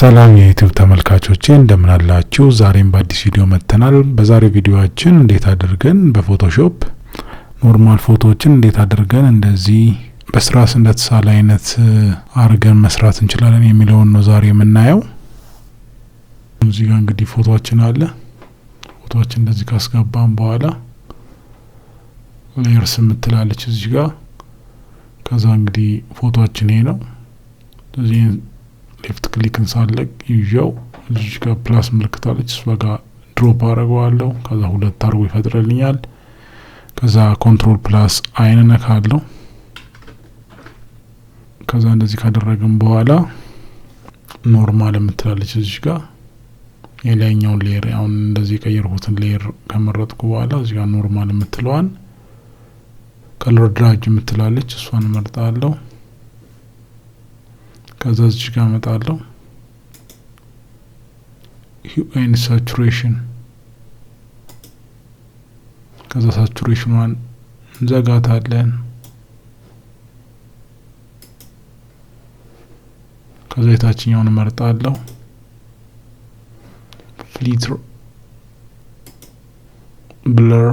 ሰላም የዩቲዩብ ተመልካቾቼ እንደምን አላችሁ? ዛሬም በአዲስ ቪዲዮ መጥተናል። በዛሬው ቪዲዮአችን እንዴት አድርገን በፎቶሾፕ ኖርማል ፎቶዎችን እንዴት አድርገን እንደዚህ በስራስ እንደተሳለ አይነት አድርገን መስራት እንችላለን የሚለውን ነው ዛሬ የምናየው። እዚህ ጋር እንግዲህ ፎቶአችን አለ። ፎቶአችን እንደዚህ ካስገባን በኋላ ሌየርስ የምትላለች እዚህ ጋር። ከዛ እንግዲህ ፎቶአችን ይሄ ነው። እዚህ ሌፍት ክሊክ እንሳለቅ ይዤው እዚህ ጋር ፕላስ ምልክት አለች፣ እሷ ጋር ድሮፕ አደርገዋለሁ። ከዛ ሁለት አርጎ ይፈጥርልኛል። ከዛ ኮንትሮል ፕላስ አይን ነካለሁ። ከዛ እንደዚህ ካደረግን በኋላ ኖርማል የምትላለች እዚህ ጋር የላይኛው ሌየር አሁን እንደዚህ ቀየርኩትን ሌየር ከመረጥኩ በኋላ እዚህ ጋር ኖርማል የምትለዋን ከለር ድራጅ የምትላለች እሷን መርጣለሁ። ከዛ እዚህ ጋር መጣለሁ ሂው ኤንድ ሳቹሬሽን። ከዛ ሳቹሬሽኗን እንዘጋታለን። ከዛ የታችኛውን መርጣለሁ ፍሊትር ብለር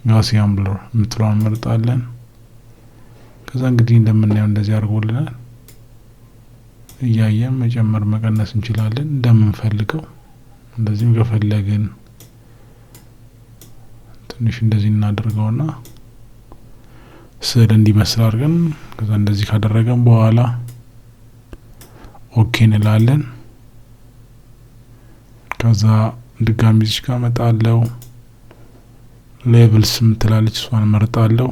ጋሲያን ብለር የምትለዋን መርጣለን። ከዛ እንግዲህ እንደምናየው እንደዚህ አድርጎልናል። እያየን መጨመር መቀነስ እንችላለን እንደምንፈልገው። እንደዚህም ከፈለግን ትንሽ እንደዚህ እናደርገውና ስዕል እንዲመስል አድርገን ከዛ እንደዚህ ካደረገን በኋላ ኦኬ እንላለን። ከዛ ድጋሚ እዚህ ጋር መጣለው ሌቭልስ የምትላለች እሷን መርጣለሁ።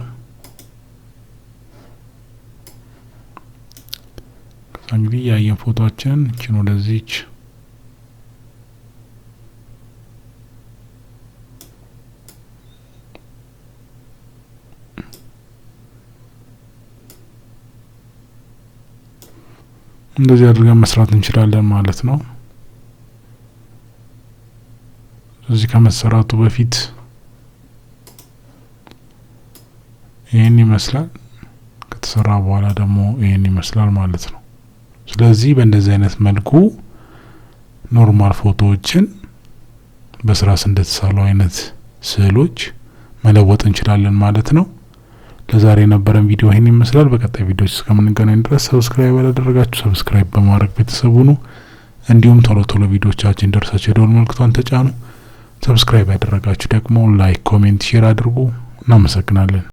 እንግዲህ ያየን ፎቶአችንን እቺን ወደዚች እንደዚህ አድርገን መስራት እንችላለን ማለት ነው። እዚህ ከመሰራቱ በፊት ይሄን ይመስላል፣ ከተሰራ በኋላ ደግሞ ይሄን ይመስላል ማለት ነው። ስለዚህ በእንደዚህ አይነት መልኩ ኖርማል ፎቶዎችን በስራስ እንደተሳሉ አይነት ስዕሎች መለወጥ እንችላለን ማለት ነው። ለዛሬ የነበረን ቪዲዮ ይሄን ይመስላል። በቀጣይ ቪዲዮዎች እስከምንገናኝ ድረስ ሰብስክራይብ ያላደረጋችሁ ሰብስክራይብ በማድረግ ቤተሰብ ሁኑ። እንዲሁም ቶሎ ቶሎ ቪዲዮዎቻችን ደርሳችሁ የደወል ምልክቷን ተጫኑ። ሰብስክራይብ ያደረጋችሁ ደግሞ ላይክ፣ ኮሜንት፣ ሼር አድርጉ። እናመሰግናለን።